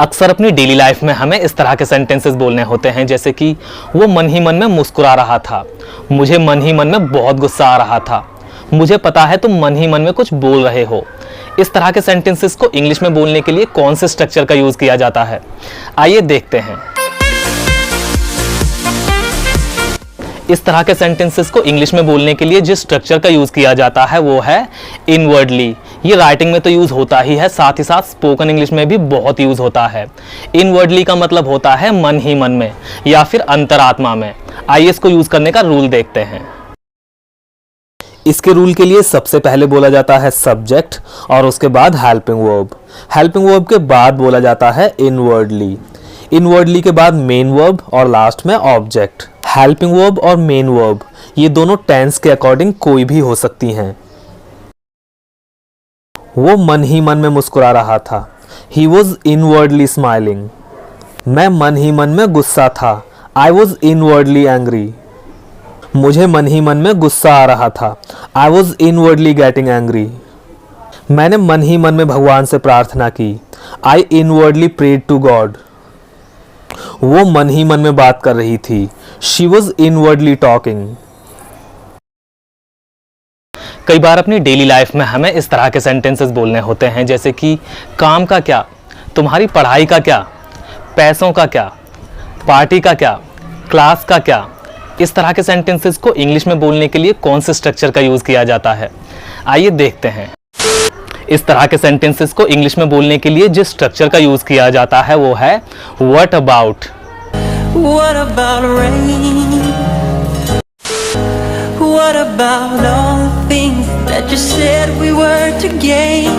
अक्सर अपनी daily life में हमें इस तरह के सेंटेंसेस बोलने होते हैं, जैसे कि वो मन ही मन में मुस्कुरा रहा था, मुझे मन ही मन में बहुत गुस्सा आ रहा था, मुझे पता है तुम मन ही मन में कुछ बोल रहे हो। इस तरह के सेंटेंसेस को इंग्लिश में बोलने के लिए कौन से स्ट्रक्चर का यूज किया जाता है, आइए देखते हैं। इस तरह के सेंटेंसेस को इंग्लिश में बोलने के लिए जिस स्ट्रक्चर का यूज किया जाता है वो है इनवर्डली। ये राइटिंग में तो यूज होता ही है, साथ ही साथ स्पोकन इंग्लिश में भी बहुत यूज होता है। इनवर्डली का मतलब होता है मन ही मन में या फिर अंतरात्मा में। आइए इसको यूज करने का रूल देखते हैं। इसके रूल के लिए सबसे पहले बोला जाता है सब्जेक्ट और उसके बाद हेल्पिंग वर्ब। हेल्पिंग वर्ब के बाद बोला जाता है इनवर्डली। इनवर्डली के बाद मेन वर्ब और लास्ट में ऑब्जेक्ट। हेल्पिंग वर्ब और मेन वर्ब ये दोनों टेंस के अकॉर्डिंग कोई भी हो सकती हैं। वो मन ही मन में मुस्कुरा रहा था, ही वॉज इनवर्डली स्माइलिंग। मैं मन ही मन में गुस्सा था, आई वॉज इनवर्डली एंग्री। मुझे मन ही मन में गुस्सा आ रहा था, I was inwardly getting angry. मैंने मन ही मन में भगवान से प्रार्थना की, आई इनवर्डली प्रेड टू गॉड। वो मन ही मन में बात कर रही थी, शी वॉज इनवर्डली टॉकिंग। कई बार अपनी डेली लाइफ में हमें इस तरह के सेंटेंसेस बोलने होते हैं, जैसे कि काम का क्या, तुम्हारी पढ़ाई का क्या, पैसों का क्या, पार्टी का क्या, क्लास का क्या। इस तरह के सेंटेंसेस को इंग्लिश में बोलने के लिए कौन से स्ट्रक्चर का यूज किया जाता है, आइए देखते हैं। इस तरह के सेंटेंसेस को इंग्लिश में बोलने के लिए जिस स्ट्रक्चर का यूज किया जाता है वो है what about. What about rain? What about all the things that you said we were to gain?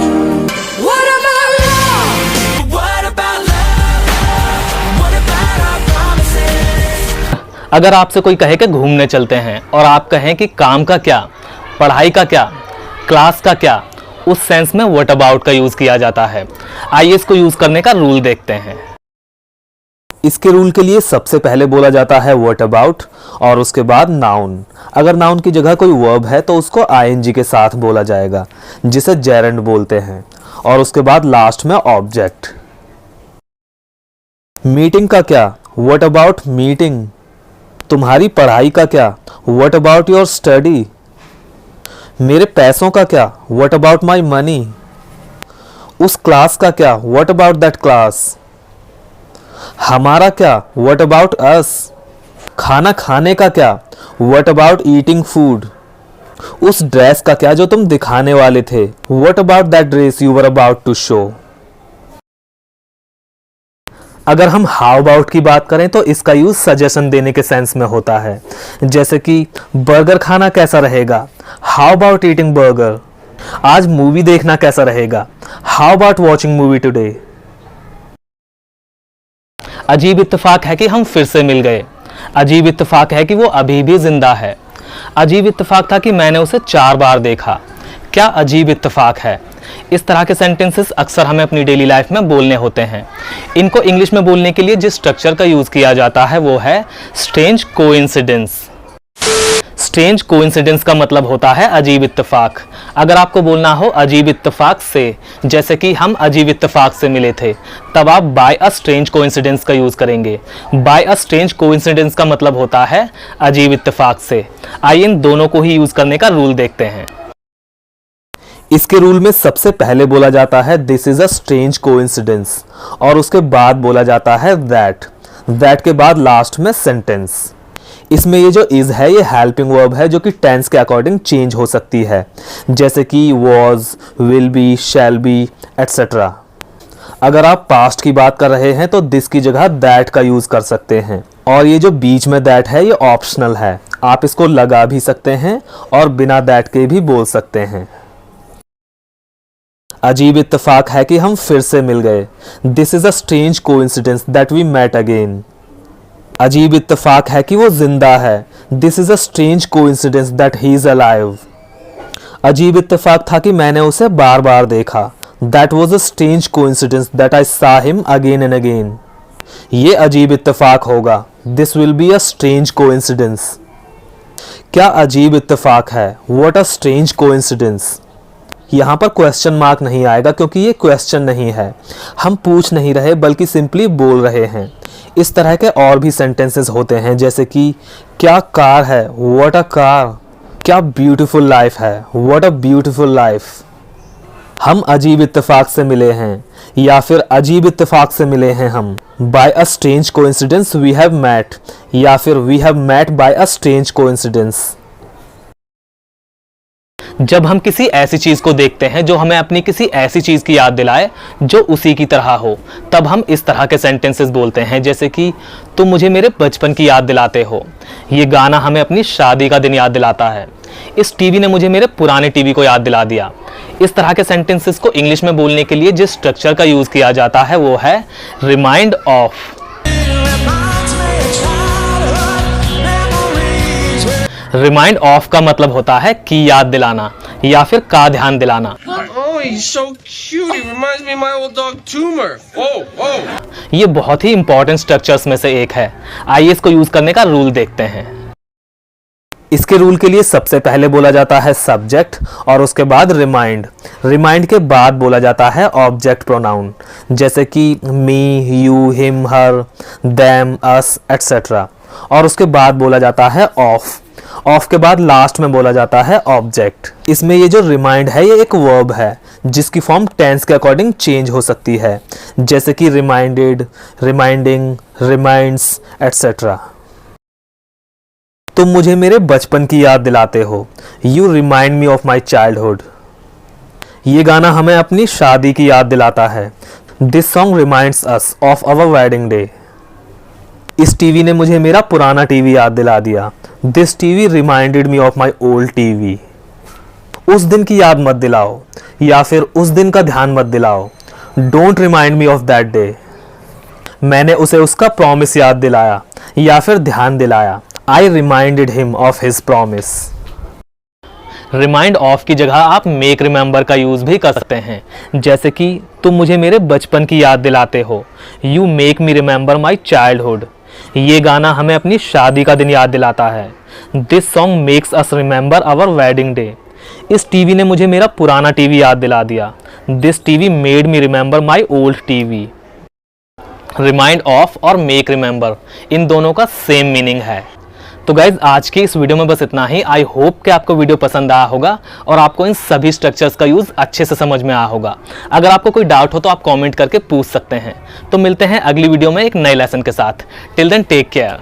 What about love? What about love? What about our promises? अगर आपसे कोई कहे कि घूमने चलते हैं और आप कहें कि काम का क्या, पढ़ाई का क्या, क्लास का क्या, उस सेंस में व्हाट अबाउट का यूज किया जाता है। आइए इसको यूज करने का रूल देखते हैं। इसके रूल के लिए सबसे पहले बोला जाता है व्हाट अबाउट और उसके बाद नाउन। अगर नाउन की जगह कोई वर्ब है तो उसको आईएनजी के साथ बोला जाएगा, जिसे जेरेंड बोलते हैं, और उसके बाद लास्ट में ऑब्जेक्ट। मीटिंग का क्या, व्हाट अबाउट मीटिंग। तुम्हारी पढ़ाई का क्या, व्हाट अबाउट योर स्टडी। मेरे पैसों का क्या, व्हाट अबाउट माई मनी। उस क्लास का क्या, व्हाट अबाउट दैट क्लास। हमारा क्या, व्हाट अबाउट अस। खाना खाने का क्या, व्हाट अबाउट ईटिंग फूड। उस ड्रेस का क्या जो तुम दिखाने वाले थे, what about that dress you were about to show. अगर हम हाउ अबाउट की बात करें तो इसका यूज सजेशन देने के सेंस में होता है, जैसे कि बर्गर खाना कैसा रहेगा, हाउ अबाउट ईटिंग बर्गर। आज मूवी देखना कैसा रहेगा, how about watching movie today. अजीब इत्तेफाक है कि हम फिर से मिल गए, अजीब इत्तेफाक है कि वो अभी भी जिंदा है। अजीब इत्तेफाक था कि मैंने उसे 4 बार देखा, क्या अजीब इत्तेफाक है। इस तरह के सेंटेंसेस अक्सर हमें अपनी डेली लाइफ में बोलने होते हैं। इनको इंग्लिश में बोलने के लिए जिस स्ट्रक्चर का यूज किया जाता है वो है स्ट्रेंज कोइंसिडेंस। स्ट्रेंज कोइंसिडेंस का मतलब होता है अजीब इत्तेफाक। अगर आपको बोलना हो अजीब इत्तेफाक से, जैसे कि हम अजीब इत्तेफाक से मिले थे, तब आप बाय अ स्ट्रेंज कोइंसिडेंस का यूज करेंगे। बाय अ स्ट्रेंज कोइंसिडेंस का मतलब होता है अजीब इत्तेफाक से। आइए इन दोनों को ही यूज करने का रूल देखते हैं। इसके रूल में सबसे पहले बोला जाता है this is a strange coincidence और उसके बाद बोला जाता है दैट के बाद लास्ट में सेंटेंस। इसमें ये जो इज है ये हेल्पिंग वर्ब है जो कि टेंस के अकॉर्डिंग चेंज हो सकती है, जैसे कि was, will be, shall be etcetera. अगर आप पास्ट की बात कर रहे हैं तो दिस की जगह दैट का यूज कर सकते हैं, और ये जो बीच में दैट है ये ऑप्शनल है, आप इसको लगा भी सकते हैं और बिना दैट के भी बोल सकते हैं। अजीब इत्तेफाक है कि हम फिर से मिल गए, this is a strange coincidence that we met again. अजीब इत्तेफाक है कि वो जिंदा है, this is a strange coincidence that he is alive. अजीब इत्तेफाक था कि मैंने उसे बार बार देखा, that was a strange coincidence that I saw him again and again. ये अजीब इत्तेफाक होगा, this will be a strange coincidence. क्या अजीब इत्तेफाक है, व्हाट अ स्ट्रेंज कोइंसिडेंस। यहाँ पर क्वेश्चन मार्क नहीं आएगा क्योंकि ये क्वेश्चन नहीं है, हम पूछ नहीं रहे बल्कि सिंपली बोल रहे हैं। इस तरह के और भी सेंटेंसेस होते हैं जैसे कि क्या कार है, व्हाट अ कार। क्या ब्यूटीफुल लाइफ है, व्हाट अ ब्यूटीफुल लाइफ। हम अजीब इत्तेफाक से मिले हैं, या फिर अजीब इत्तेफाक से मिले हैं हम। By a strange coincidence we have met, या फिर we have met by a strange coincidence. जब हम किसी ऐसी चीज को देखते हैं जो हमें अपनी किसी ऐसी चीज की याद दिलाए जो उसी की तरह हो, तब हम इस तरह के सेंटेंसेस बोलते हैं जैसे कि तुम मुझे मेरे बचपन की याद दिलाते हो, ये गाना हमें अपनी शादी का दिन याद दिलाता है, इस टीवी ने मुझे मेरे पुराने टीवी को याद दिला दिया। इस तरह के सेंटेंसेस को इंग्लिश में बोलने के लिए जिस स्ट्रक्चर का यूज किया जाता है वो है रिमाइंड ऑफ। रिमाइंड ऑफ का मतलब होता है कि याद दिलाना या फिर का ध्यान दिलाना। Oh, he's so cute. He reminds me of my old dog Toomer. Oh. ये बहुत ही इंपॉर्टेंट स्ट्रक्चर्स में से एक है। आइए इसको यूज करने का रूल देखते हैं। इसके रूल के लिए सबसे पहले बोला जाता है सब्जेक्ट और उसके बाद रिमाइंड। रिमाइंड के बाद बोला जाता है ऑब्जेक्ट प्रोनाउन जैसे कि me, you, him, her, them, us etcetera, और उसके बाद बोला जाता है ऑफ। ऑफ के बाद लास्ट में बोला जाता है ऑब्जेक्ट। इसमें ये जो रिमाइंड है ये एक वर्ब है जिसकी फॉर्म टेंस के अकॉर्डिंग चेंज हो सकती है जैसे कि रिमाइंडेड, रिमाइंडिंग, रिमाइंड्स एटसेट्रा। तुम मुझे मेरे बचपन की याद दिलाते हो, you remind me of my childhood. ये गाना हमें अपनी शादी की याद दिलाता है, this song reminds us of our wedding day. इस टीवी ने मुझे मेरा पुराना टीवी याद दिला दिया, this TV reminded me of my old TV. उस दिन की याद मत दिलाओ या फिर उस दिन का ध्यान मत दिलाओ, don't remind me of that day. मैंने उसे उसका प्रॉमिस याद दिलाया या फिर ध्यान दिलाया, I reminded him of his promise. Remind of की जगह आप मेक रिमेंबर का यूज भी कर सकते हैं जैसे कि तुम मुझे मेरे बचपन की याद दिलाते हो, you make me remember my childhood. ये गाना हमें अपनी शादी का दिन याद दिलाता है, this song makes us remember our wedding day. इस टीवी ने मुझे मेरा पुराना टीवी याद दिला दिया, this TV made me remember my old TV. Remind of और मेक रिमेंबर इन दोनों का सेम मीनिंग है। तो गाइज आज की इस वीडियो में बस इतना ही। आई होप कि आपको वीडियो पसंद आया होगा और आपको इन सभी स्ट्रक्चर्स का यूज अच्छे से समझ में आया होगा। अगर आपको कोई डाउट हो तो आप कमेंट करके पूछ सकते हैं। तो मिलते हैं अगली वीडियो में एक नए लेसन के साथ। Till then take care.